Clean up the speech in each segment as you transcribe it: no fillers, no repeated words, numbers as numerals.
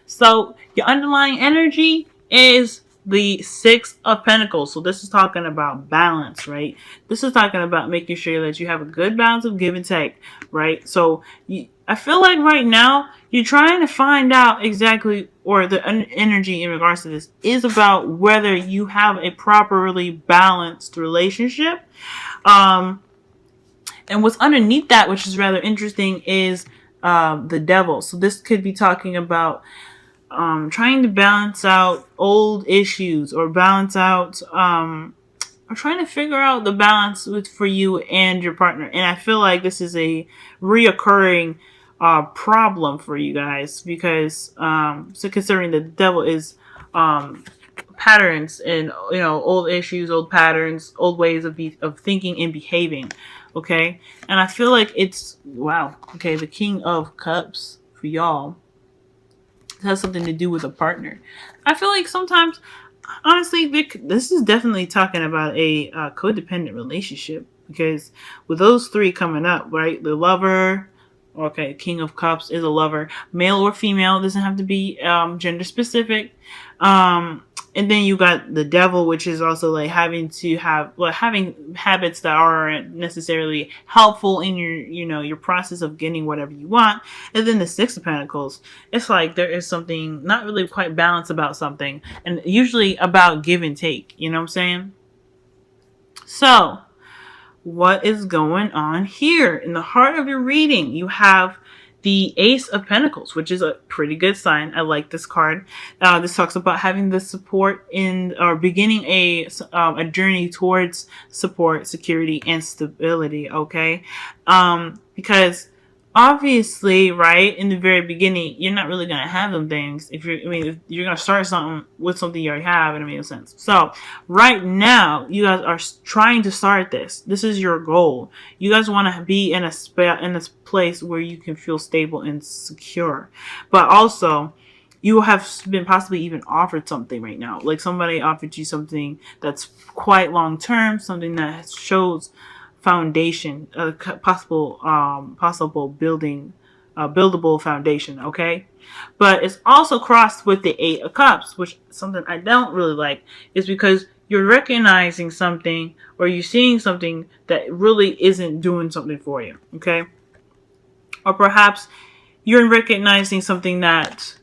So your underlying energy is the Six of Pentacles. So this is talking about balance, right? This is talking about making sure that you have a good balance of give and take, right? So I feel like right now you're trying to find out exactly, or the energy in regards to this is about whether you have a properly balanced relationship. Um, and what's underneath that, which is rather interesting, is the devil. So this could be talking about trying to balance out old issues, or balance out, or trying to figure out the balance for you and your partner. And I feel like this is a reoccurring problem for you guys, because so considering the devil is patterns and, old issues, old patterns, old ways of thinking and behaving. Okay, and I feel like it's, wow, okay, the King of Cups for y'all has something to do with a partner. I feel like sometimes, honestly, this is definitely talking about a codependent relationship, because with those three coming up, right? The lover, okay, King of Cups is a lover, male or female, doesn't have to be gender specific. And then you got the devil, which is also like having habits that aren't necessarily helpful in your process of getting whatever you want. And then the Six of Pentacles, it's like there is something not really quite balanced about something, and usually about give and take. You know what I'm saying? So, what is going on here? In the heart of your reading, you have the Ace of Pentacles, which is a pretty good sign. I like this card. This talks about having the support in, or beginning a journey towards support, security, and stability. Okay, because obviously, right in the very beginning, you're not really gonna have them things. If you're gonna start something with something you already have, and it makes sense. So right now, you guys are trying to start this. This is your goal. You guys want to be in this place where you can feel stable and secure, but also you have been possibly even offered something right now. Like somebody offered you something that's quite long term, something that shows foundation, possible buildable foundation. Okay, but it's also crossed with the Eight of Cups, which is something I don't really like, is because you're recognizing something, or you're seeing something that really isn't doing something for you. Okay, or perhaps you're recognizing something that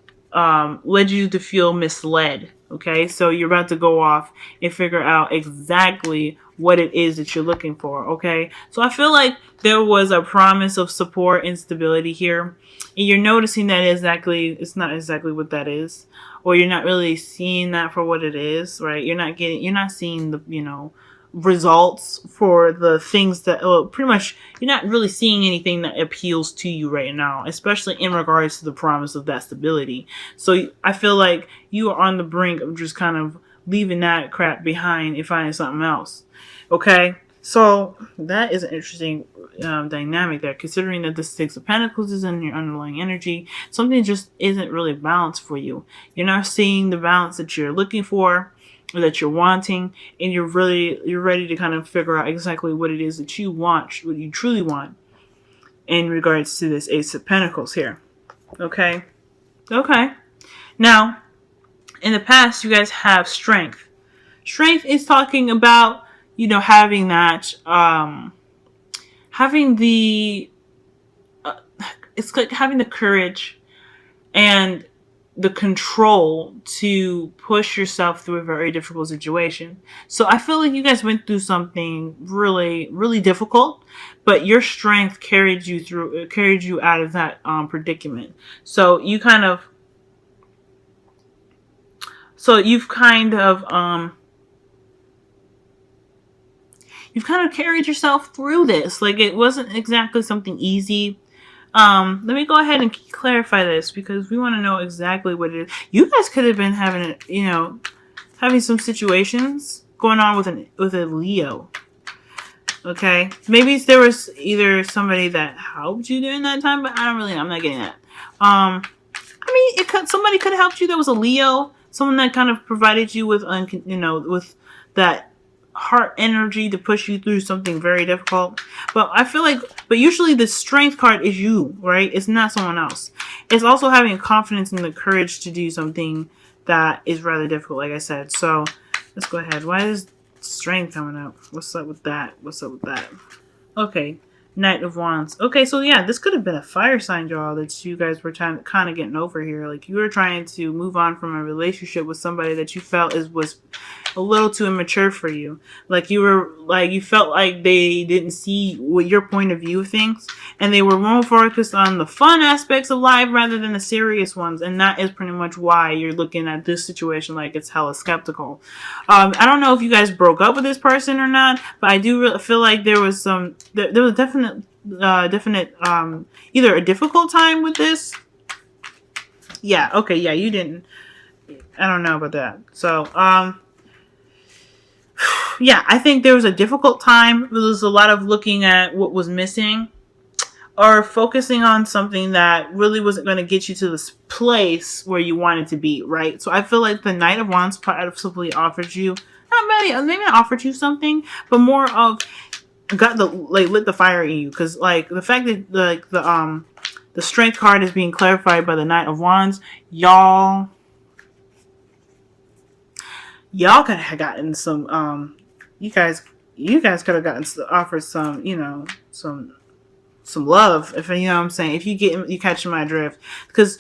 led you to feel misled. Okay, so you're about to go off and figure out exactly what it is that you're looking for. Okay, so I feel like there was a promise of support and stability here, and you're noticing that it's not exactly what that is, or you're not really seeing that for what it is. Right, you're not seeing the results for the things that, well, pretty much you're not really seeing anything that appeals to you right now, especially in regards to the promise of that stability. So I feel like you are on the brink of just kind of leaving that crap behind and finding something else. Okay, so that is an interesting dynamic there, considering that the Six of Pentacles is in your underlying energy. Something just isn't really balanced for you. You're not seeing the balance that you're looking for, or that you're wanting, and you're ready to kind of figure out exactly what it is that you want, what you truly want, in regards to this Ace of Pentacles here. Okay. Now, in the past, you guys have strength. Strength is talking about, having that, having the, it's like having the courage and the control to push yourself through a very difficult situation. So I feel like you guys went through something really, really difficult, but your strength carried you out of that predicament. So you've kind of carried yourself through this. Like, it wasn't exactly something easy. Let me go ahead and clarify this, because we want to know exactly what it is. You guys could have been having, having some situations going on with a Leo. Okay, maybe there was either somebody that helped you during that time, but I'm not getting that. Somebody could have helped you that was a Leo, someone that kind of provided you with, with that heart energy to push you through something very difficult. But I feel like, but usually the strength card is you, right? It's not someone else. It's also having confidence and the courage to do something that is rather difficult, like I said. So let's go ahead. Why is strength coming up? What's up with that? What's up with that? Okay. Knight of Wands. Okay, so yeah, this could have been a fire sign, y'all, that you guys were kind of getting over here. Like, you were trying to move on from a relationship with somebody that you felt was a little too immature for you. Like, you felt like they didn't see what your point of view of things, and they were more focused on the fun aspects of life rather than the serious ones. And that is pretty much why you're looking at this situation like it's hella skeptical. I don't know if you guys broke up with this person or not, but I do feel like there was definite either a difficult time with this. Yeah, okay, yeah, you didn't. I don't know about that. So, yeah, I think there was a difficult time. There was a lot of looking at what was missing or focusing on something that really wasn't going to get you to this place where you wanted to be, right? So I feel like the Knight of Wands possibly offered you, maybe not offered you something, but more of lit the fire in you, because like the fact that the strength card is being clarified by the Knight of Wands, y'all could have gotten some you guys could have gotten offered some, some love, if you know what I'm saying, if you catch my drift, because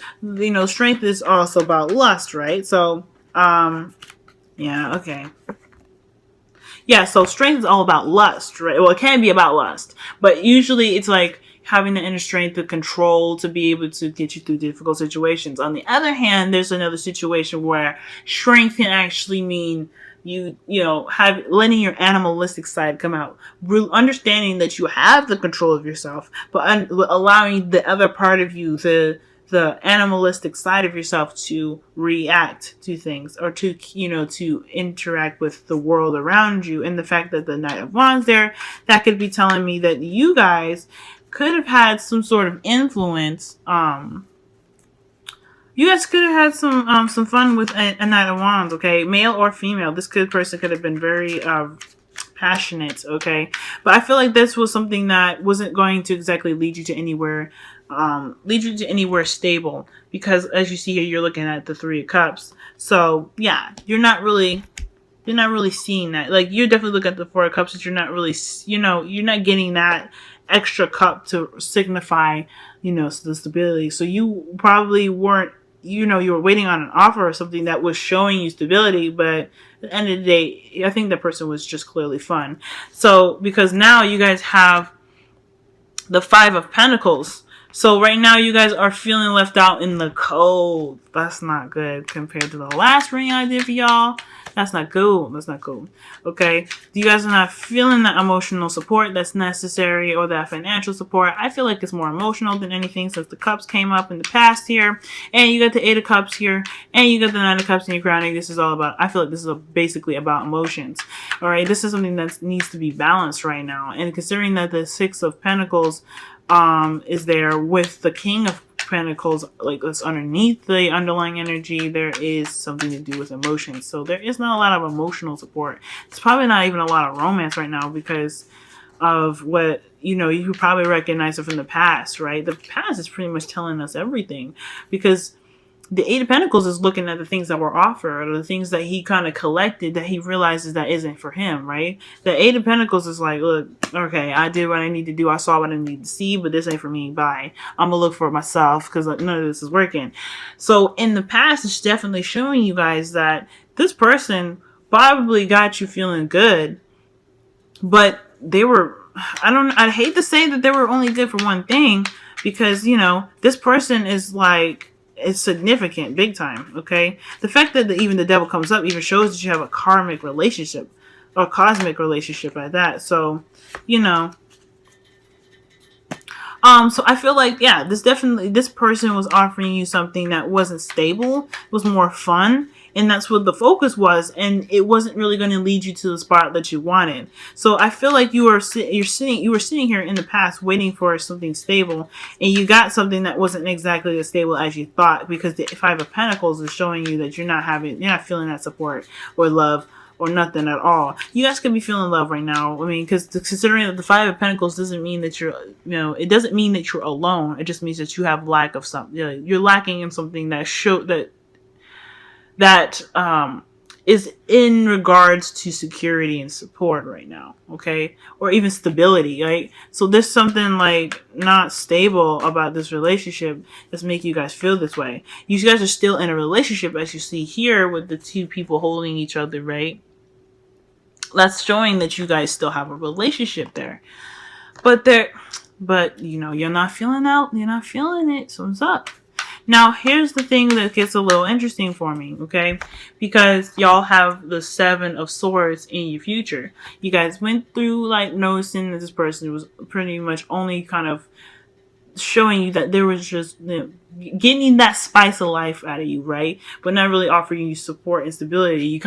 strength is also about lust, right? So yeah, okay. Yeah, so strength is all about lust, right? Well, it can be about lust, but usually it's like having the inner strength to control, to be able to get you through difficult situations. On the other hand, there's another situation where strength can actually mean have letting your animalistic side come out, understanding that you have the control of yourself, but allowing the other part of you, the animalistic side of yourself, to react to things, or to interact with the world around you. And the fact that the Knight of Wands there, that could be telling me that you guys could have had some sort of influence. You guys could have had some fun with a Knight of Wands, okay? Male or female. This person could have been very passionate, okay? But I feel like this was something that wasn't going to exactly lead you to anywhere stable, because as you see here, you're looking at the Three of Cups. So yeah, you're not really seeing that. Like, you're definitely looking at the Four of Cups, but you're not really, you're not getting that extra cup to signify, the stability. So you probably weren't, you were waiting on an offer or something that was showing you stability, but at the end of the day, I think that person was just clearly fun. So, because now you guys have the Five of Pentacles. So right now you guys are feeling left out in the cold. That's not good compared to the last reading I did for y'all. That's not cool. That's not cool. Okay? You guys are not feeling that emotional support that's necessary, or that financial support. I feel like it's more emotional than anything, since the Cups came up in the past here. And you got the Eight of Cups here. And you got the Nine of Cups in your crowning. This is all about, I feel like this is basically about emotions. Alright? This is something that needs to be balanced right now. And considering that the Six of Pentacles is there with the King of Pentacles, like that's underneath the underlying energy, there is something to do with emotions. So there is not a lot of emotional support. It's probably not even a lot of romance right now, because of what, you probably recognize it from the past, right? The past is pretty much telling us everything, because the Eight of Pentacles is looking at the things that were offered, or the things that he kind of collected that he realizes that isn't for him, right? The Eight of Pentacles is like, look, okay, I did what I need to do. I saw what I need to see, but this ain't for me. Bye. I'm going to look for it myself, because none of this is working. So in the past, it's definitely showing you guys that this person probably got you feeling good, but they were, I'd hate to say that they were only good for one thing, because, this person is like, it's significant, big time, okay? The fact that even the Devil comes up even shows that you have a karmic relationship, or cosmic relationship at that. So, so I feel like, yeah, this person was offering you something that wasn't stable, was more fun, and that's what the focus was, and it wasn't really going to lead you to the spot that you wanted. So I feel like you were sitting here in the past waiting for something stable, and you got something that wasn't exactly as stable as you thought, because the Five of Pentacles is showing you that you're not feeling that support or love or nothing at all. You guys could be feeling love right now. I mean, because considering that the Five of Pentacles doesn't mean that you're, it doesn't mean that you're alone. It just means that you have lack of something. You're lacking in something that is in regards to security and support right now, okay? Or even stability, right? So there's something like not stable about this relationship that's making you guys feel this way. You guys are still in a relationship, as you see here, with the two people holding each other, right? That's showing that you guys still have a relationship there. But you're not feeling it, so what's up? Now, here's the thing that gets a little interesting for me, okay? Because y'all have the Seven of Swords in your future. You guys went through, like, noticing that this person was pretty much only kind of showing you that there was just getting that spice of life out of you, right? But not really offering you support and stability. You're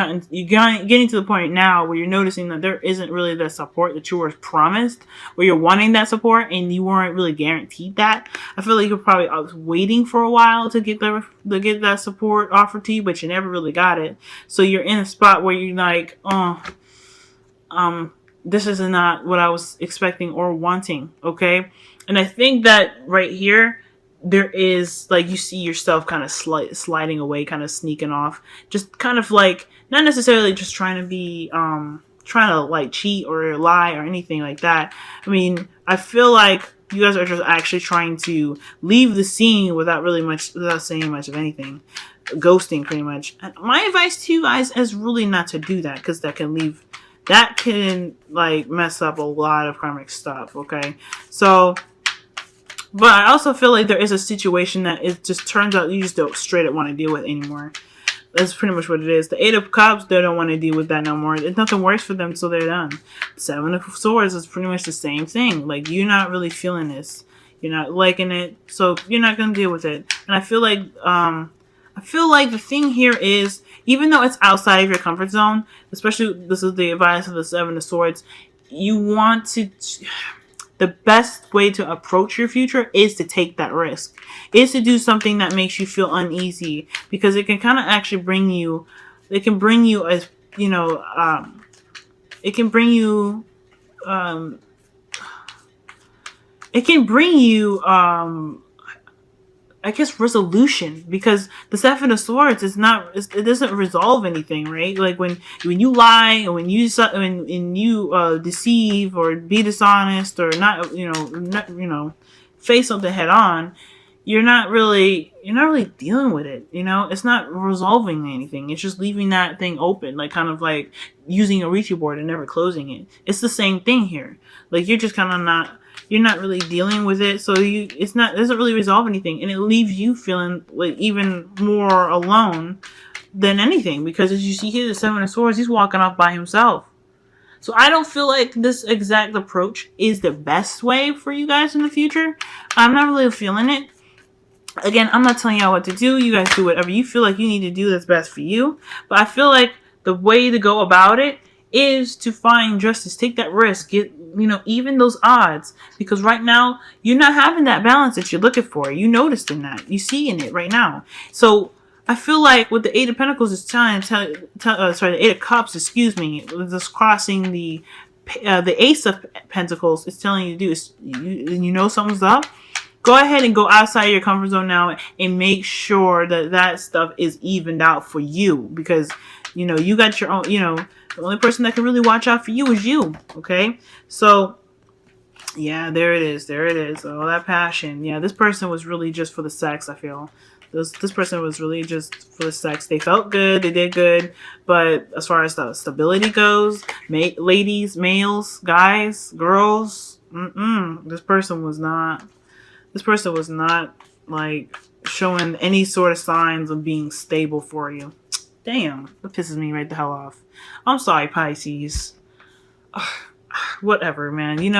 getting to the point now where you're noticing that there isn't really the support that you were promised, where you're wanting that support and you weren't really guaranteed that. I feel like you're probably waiting for a while to get that support offered to you, but you never really got it. So you're in a spot where you're like, this is not what I was expecting or wanting, okay? And I think that right here, there is, like, you see yourself kind of sliding away, kind of sneaking off. Just kind of like, not necessarily just trying to be, trying to, like, cheat or lie or anything like that. I mean, I feel like you guys are just actually trying to leave the scene without saying much of anything. Ghosting, pretty much. And my advice to you guys is really not to do that, because that can, like, mess up a lot of karmic stuff, okay? So, but I also feel like there is a situation that it just turns out you just don't straight up want to deal with anymore. That's pretty much what it is. The Eight of Cups, they don't want to deal with that no more. Nothing works for them, so they're done. Seven of Swords is pretty much the same thing. Like, you're not really feeling this. You're not liking it, so you're not going to deal with it. And I feel like the thing here is, even though it's outside of your comfort zone, especially this is the advice of the Seven of Swords, you want to... The best way to approach your future is to take that risk. Is to do something that makes you feel uneasy, because it can kind of actually bring you... It can bring you as, it can bring you... I guess resolution, because the Seven of Swords is not, it doesn't resolve anything, right? Like when you lie and when you deceive or be dishonest or not face something head on, you're not really dealing with it. It's not resolving anything. It's just leaving that thing open, like kind of like using a Ouija board and never closing it. It's the same thing here. Like you're just kind of you're not really dealing with it, so it doesn't really resolve anything, and it leaves you feeling like even more alone than anything, because as you see here, the Seven of Swords, he's walking off by himself. So I don't feel like this exact approach is the best way for you guys in the future. I'm not really feeling it. Again, I'm not telling y'all what to do. You guys do whatever you feel like you need to do that's best for you. But I feel like the way to go about it is to find justice. Take that risk. Get, even those odds. Because right now, you're not having that balance that you're looking for. You noticed in that. You see in it right now. So I feel like with the Eight of Pentacles, it's the Eight of Cups, excuse me, just crossing the Ace of Pentacles, it's telling you to do is, something's up. Go ahead and go outside your comfort zone now and make sure that stuff is evened out for you, because, you got your own, the only person that can really watch out for you is you, okay? So, yeah, there it is. All that passion. Yeah, this person was really just for the sex, I feel. This person was really just for the sex. They felt good. They did good. But as far as the stability goes, ladies, males, guys, girls, this person was not, like, showing any sort of signs of being stable for you. Damn, that pisses me right the hell off. I'm sorry, Pisces. Whatever, man. You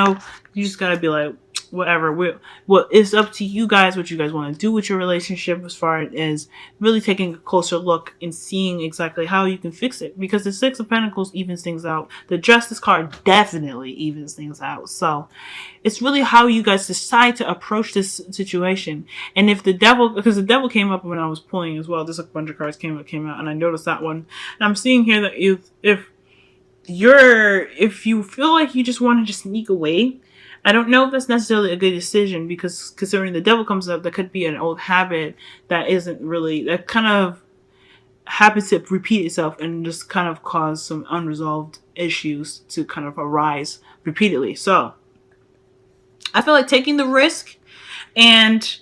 just gotta be like, whatever. It's up to you guys what you guys want to do with your relationship, as far as really taking a closer look and seeing exactly how you can fix it. Because the Six of Pentacles evens things out. The Justice card definitely evens things out. So it's really how you guys decide to approach this situation. And if because the Devil came up when I was pulling as well. Just a bunch of cards came out, and I noticed that one. And I'm seeing here that if if you feel like you just want to just sneak away, I don't know if that's necessarily a good decision, because considering the devil comes up, that could be an old habit that isn't really, that kind of happens to repeat itself and just kind of cause some unresolved issues to kind of arise repeatedly. So I feel like taking the risk and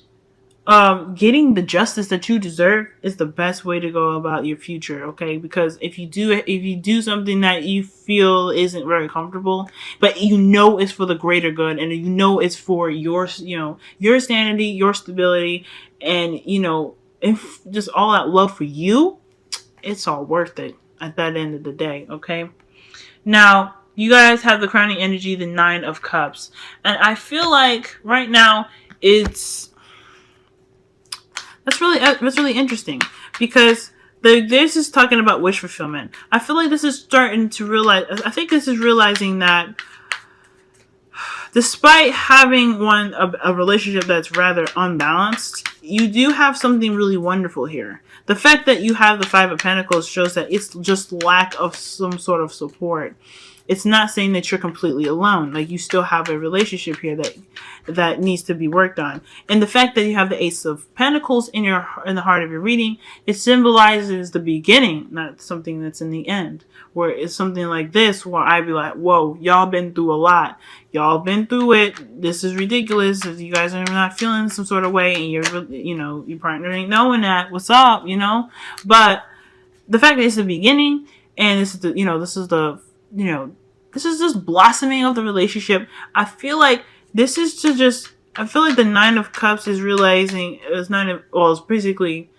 getting the justice that you deserve is the best way to go about your future. Okay, because if you do something that you feel isn't very comfortable, but you know it's for the greater good, and you know it's for your, your sanity, your stability, and if just all that love for you, it's all worth it at that end of the day. Okay, now you guys have the crowning energy, the Nine of Cups, and I feel like right now it's that's really interesting, because this is talking about wish fulfillment. I feel like this is starting to realize. I think this is realizing that despite having a relationship that's rather unbalanced, you do have something really wonderful here. The fact that you have the Five of Pentacles shows that it's just lack of some sort of support. It's not saying that you're completely alone. Like, you still have a relationship here that needs to be worked on. And the fact that you have the Ace of Pentacles in the heart of your reading, it symbolizes the beginning, not something that's in the end. Where it's something like this, where I'd be like, whoa, y'all been through a lot. Y'all been through it. This is ridiculous. If you guys are not feeling some sort of way, and your partner ain't knowing that, what's up, But the fact that it's the beginning, and this is this is just blossoming of the relationship. I feel like I feel like the Nine of Cups is realizing, it's basically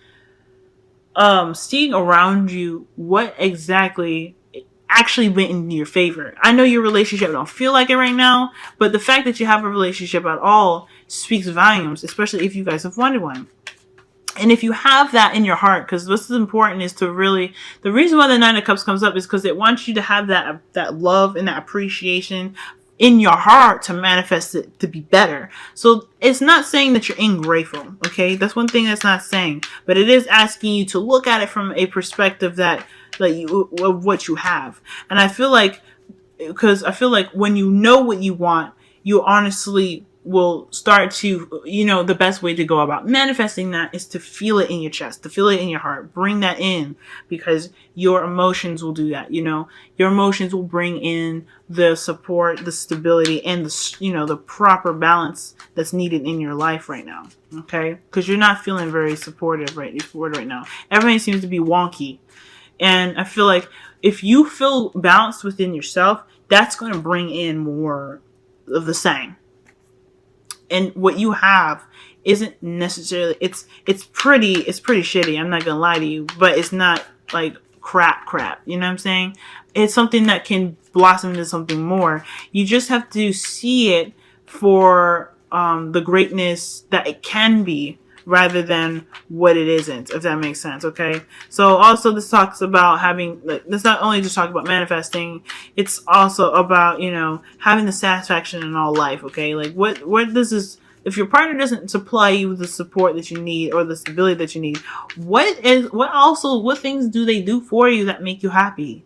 seeing around you what exactly actually went in your favor. I know your relationship don't feel like it right now, but the fact that you have a relationship at all speaks volumes, especially if you guys have wanted one. And if you have that in your heart, because what's important is to really, the reason why the Nine of Cups comes up is because it wants you to have that love and that appreciation in your heart to manifest it to be better. So it's not saying that you're ungrateful, okay? That's one thing that's not saying, but it is asking you to look at it from a perspective of what you have. And I feel like when you know what you want, you honestly will start to, the best way to go about manifesting that is to feel it in your chest, to feel it in your heart, bring that in, because your emotions will do that. Your emotions will bring in the support, the stability, and the proper balance that's needed in your life right now. Okay, because you're not feeling very supportive right now. Everything seems to be wonky, and I feel like if you feel balanced within yourself, that's going to bring in more of the same. And what you have isn't necessarily, it's pretty shitty. I'm not gonna lie to you, but it's not like crap. You know what I'm saying? It's something that can blossom into something more. You just have to see it for the greatness that it can be, rather than what it isn't, if that makes sense. Okay, so also this talks about this not only just talk about manifesting, it's also about having the satisfaction in all life. Okay, like what this is, if your partner doesn't supply you with the support that you need or the stability that you need, what things do they do for you that make you happy?